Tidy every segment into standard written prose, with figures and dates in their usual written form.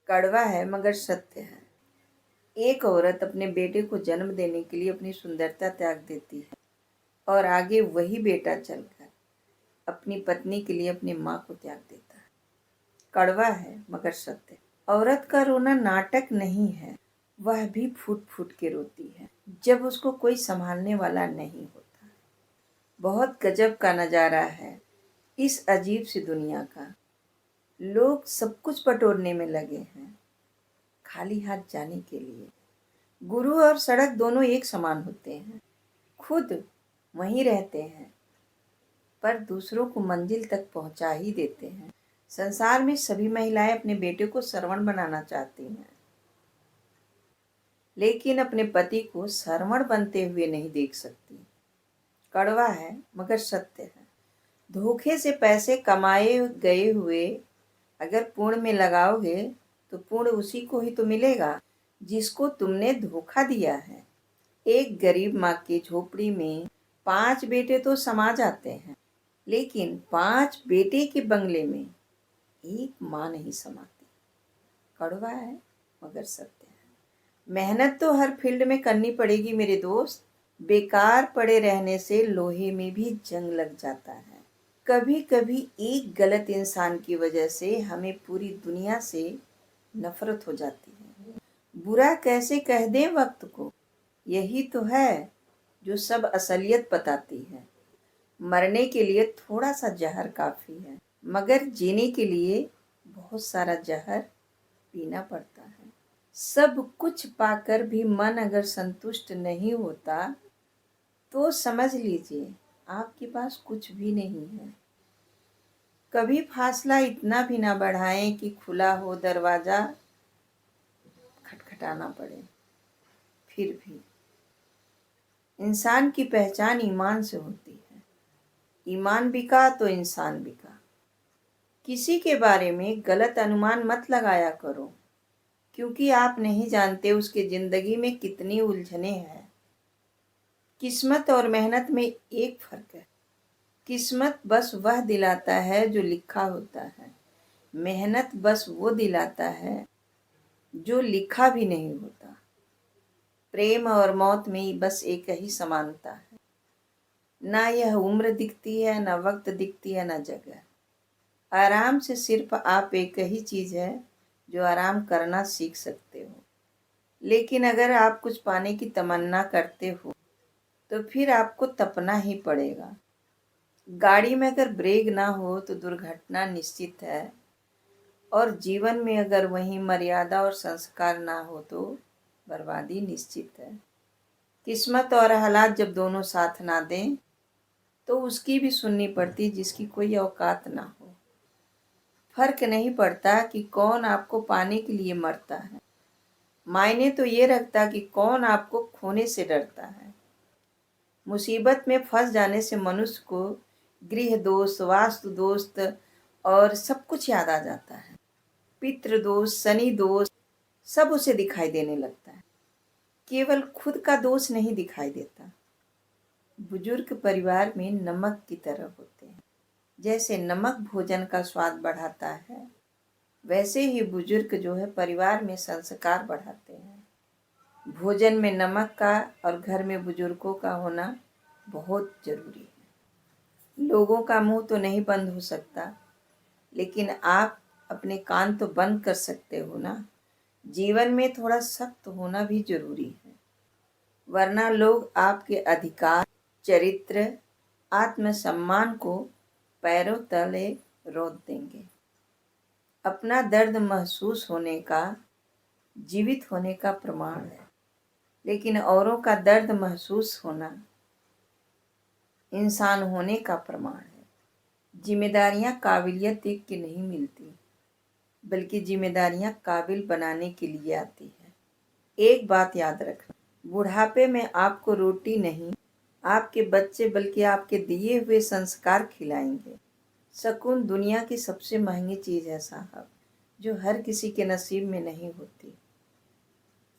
कड़वा है मगर सत्य है। एक औरत अपने बेटे को जन्म देने के लिए अपनी सुंदरता त्याग देती है और आगे वही बेटा चलकर अपनी पत्नी के लिए अपनी माँ को त्याग देता है। कड़वा है मगर सत्य। औरत का रोना नाटक नहीं है, वह भी फूट फूट के रोती है जब उसको कोई संभालने वाला नहीं होता। बहुत गजब का नजारा है इस अजीब सी दुनिया का। लोग सब कुछ बटोरने में लगे हैं खाली हाथ जाने के लिए। गुरु और सड़क दोनों एक समान होते हैं, खुद वहीं रहते हैं पर दूसरों को मंजिल तक पहुंचा ही देते हैं। संसार में सभी महिलाएं अपने बेटे को सरवण बनाना चाहती हैं, लेकिन अपने पति को सरवण बनते हुए नहीं देख सकती। कड़वा है मगर सत्य है। धोखे से पैसे कमाए गए हुए अगर पुण्य में लगाओगे तो पुण्य उसी को ही तो मिलेगा जिसको तुमने धोखा दिया है। एक गरीब माँ की झोपड़ी में 5 बेटे तो समा जाते हैं, लेकिन 5 बेटे के बंगले में एक माँ नहीं समाती। कड़वा है मगर सत्य है। मेहनत तो हर फील्ड में करनी पड़ेगी मेरे दोस्त। बेकार पड़े रहने से लोहे में भी जंग लग जाता है। कभी कभी एक गलत इंसान की वजह से हमें पूरी दुनिया से नफरत हो जाती है। बुरा कैसे कह दें वक्त को, यही तो है जो सब असलियत बताती है। मरने के लिए थोड़ा सा जहर काफी है, मगर जीने के लिए बहुत सारा जहर पीना पड़ता है। सब कुछ पाकर भी मन अगर संतुष्ट नहीं होता तो समझ लीजिए आपके पास कुछ भी नहीं है। कभी फासला इतना भी ना बढ़ाएं कि खुला हो दरवाजा खटखटाना पड़े। फिर भी इंसान की पहचान ईमान से होती है। ईमान बिका तो इंसान बिका। किसी के बारे में गलत अनुमान मत लगाया करो, क्योंकि आप नहीं जानते उसकी जिंदगी में कितनी उलझने हैं। किस्मत और मेहनत में एक फर्क है। किस्मत बस वह दिलाता है जो लिखा होता है, मेहनत बस वो दिलाता है जो लिखा भी नहीं होता। प्रेम और मौत में बस एक ही समानता है, ना यह उम्र दिखती है, ना वक्त दिखती है, ना जगह। आराम से सिर्फ आप एक ही चीज है जो आराम करना सीख सकते हो। लेकिन अगर आप कुछ पाने की तमन्ना करते हो तो फिर आपको तपना ही पड़ेगा। गाड़ी में अगर ब्रेक ना हो तो दुर्घटना निश्चित है, और जीवन में अगर वही मर्यादा और संस्कार ना हो तो बर्बादी निश्चित है। किस्मत और हालात जब दोनों साथ ना दें तो उसकी भी सुननी पड़ती जिसकी कोई औकात ना हो। फर्क नहीं पड़ता कि कौन आपको पाने के लिए मरता है, मायने तो ये रखता कि कौन आपको खोने से डरता है। मुसीबत में फंस जाने से मनुष्य को गृह दोष, वास्तु दोष और सब कुछ याद आ जाता है। पितृ दोष, शनि दोष सब उसे दिखाई देने लगता है, केवल खुद का दोष नहीं दिखाई देता। बुजुर्ग परिवार में नमक की तरह होते हैं। जैसे नमक भोजन का स्वाद बढ़ाता है, वैसे ही बुजुर्ग जो है परिवार में संस्कार बढ़ाते हैं। भोजन में नमक का और घर में बुजुर्गों का होना बहुत जरूरी है। लोगों का मुंह तो नहीं बंद हो सकता, लेकिन आप अपने कान तो बंद कर सकते हो ना। जीवन में थोड़ा सख्त होना भी जरूरी है, वरना लोग आपके अधिकार, चरित्र, आत्मसम्मान को पैरों तले रोक देंगे। अपना दर्द महसूस होने का जीवित होने का प्रमाण है, लेकिन औरों का दर्द महसूस होना इंसान होने का प्रमाण है। जिम्मेदारियां काबिलियत देख के नहीं मिलती, बल्कि जिम्मेदारियां काबिल बनाने के लिए आती है। एक बात याद रखना, बुढ़ापे में आपको रोटी नहीं आपके बच्चे बल्कि आपके दिए हुए संस्कार खिलाएंगे। सुकून दुनिया की सबसे महंगी चीज है साहब, जो हर किसी के नसीब में नहीं होती।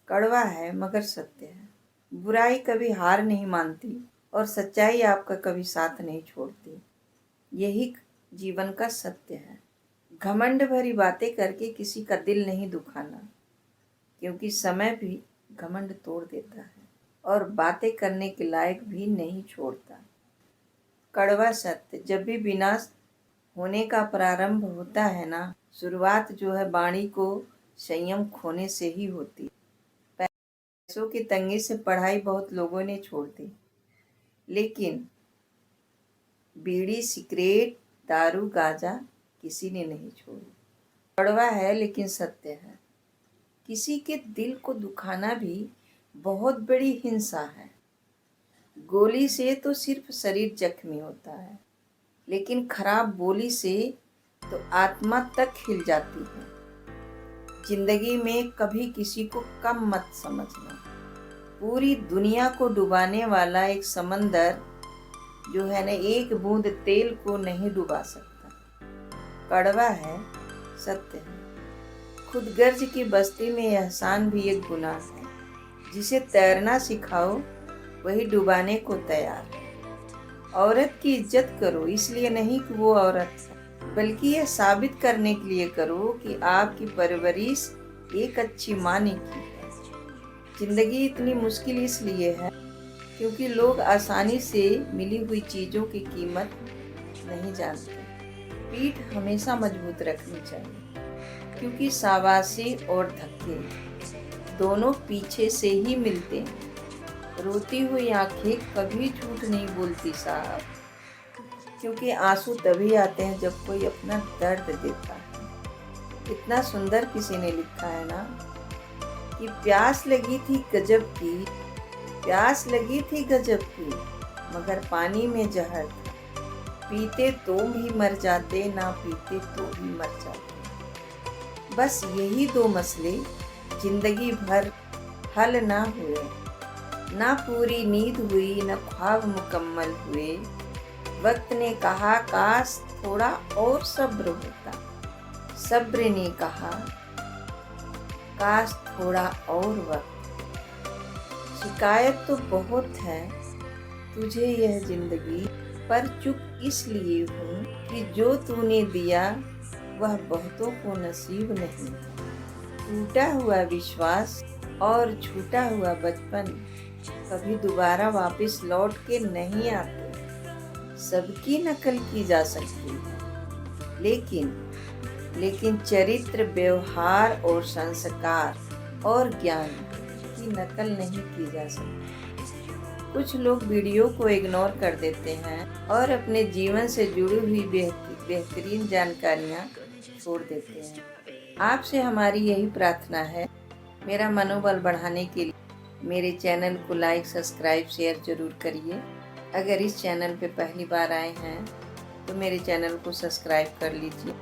कड़वा है मगर सत्य है। बुराई कभी हार नहीं मानती और सच्चाई आपका कभी साथ नहीं छोड़ती। यही जीवन का सत्य है। घमंड भरी बातें करके किसी का दिल नहीं दुखाना, क्योंकि समय भी घमंड तोड़ देता है और बातें करने के लायक भी नहीं छोड़ता। कड़वा सत्य, जब भी विनाश होने का प्रारंभ होता है ना, शुरुआत जो है वाणी को संयम खोने से ही होती है। पैसों की तंगी से पढ़ाई बहुत लोगों ने छोड़ दी, लेकिन बीड़ी, सिगरेट, दारू, गांजा किसी ने नहीं छोड़ी। कड़वा है लेकिन सत्य है। किसी के दिल को दुखाना भी बहुत बड़ी हिंसा है। गोली से तो सिर्फ शरीर जख्मी होता है, लेकिन खराब बोली से तो आत्मा तक हिल जाती है। जिंदगी में कभी किसी को कम मत समझना। पूरी दुनिया को डुबाने वाला एक समंदर जो है ना, एक बूंद तेल को नहीं डुबा सकता। कड़वा है, सत्य है। खुदगर्ज की बस्ती में एहसान भी एक गुनाह है। जिसे तैरना सिखाओ वही डुबाने को तैयार है। औरत की इज्जत करो इसलिए नहीं कि वो औरत है, बल्कि यह साबित करने के लिए करो कि आपकी परवरिश एक अच्छी माँ ने की है। जिंदगी इतनी मुश्किल इसलिए है क्योंकि लोग आसानी से मिली हुई चीज़ों की कीमत नहीं जानते। पीठ हमेशा मजबूत रखनी चाहिए, क्योंकि शाबाशी और धक्के दोनों पीछे से ही मिलते हैं। रोती हुई आंखें कभी झूठ नहीं बोलती साहब, क्योंकि आंसू तभी आते हैं जब कोई अपना दर्द देता है। इतना सुंदर किसी ने लिखा है ना कि प्यास लगी थी गजब की, प्यास लगी थी गजब की, मगर पानी में जहर था। पीते तो भी मर जाते, ना पीते तो भी मर जाते। बस यही दो मसले जिंदगी भर हल ना हुए। ना पूरी नींद हुई, ना ख्वाब मुकम्मल हुए। वक्त ने कहा काश थोड़ा और सब्र होता, सब्र ने कहा काश थोड़ा और वक्त। शिकायत तो बहुत है तुझे यह जिंदगी, पर चुप इसलिए हूँ कि जो तूने दिया वह बहुतों को नसीब नहीं था। टूटा हुआ विश्वास और छूटा हुआ बचपन कभी दोबारा वापस लौट के नहीं आते। सबकी नकल की जा सकती है, लेकिन चरित्र, व्यवहार और संस्कार और ज्ञान की नकल नहीं की जा सकती। कुछ लोग वीडियो को इग्नोर कर देते हैं और अपने जीवन से जुड़ी हुई बेहतरीन जानकारियाँ छोड़ देते हैं। आपसे हमारी यही प्रार्थना है, मेरा मनोबल बढ़ाने के लिए मेरे चैनल को लाइक, सब्सक्राइब, शेयर जरूर करिए। अगर इस चैनल पे पहली बार आए हैं तो मेरे चैनल को सब्सक्राइब कर लीजिए।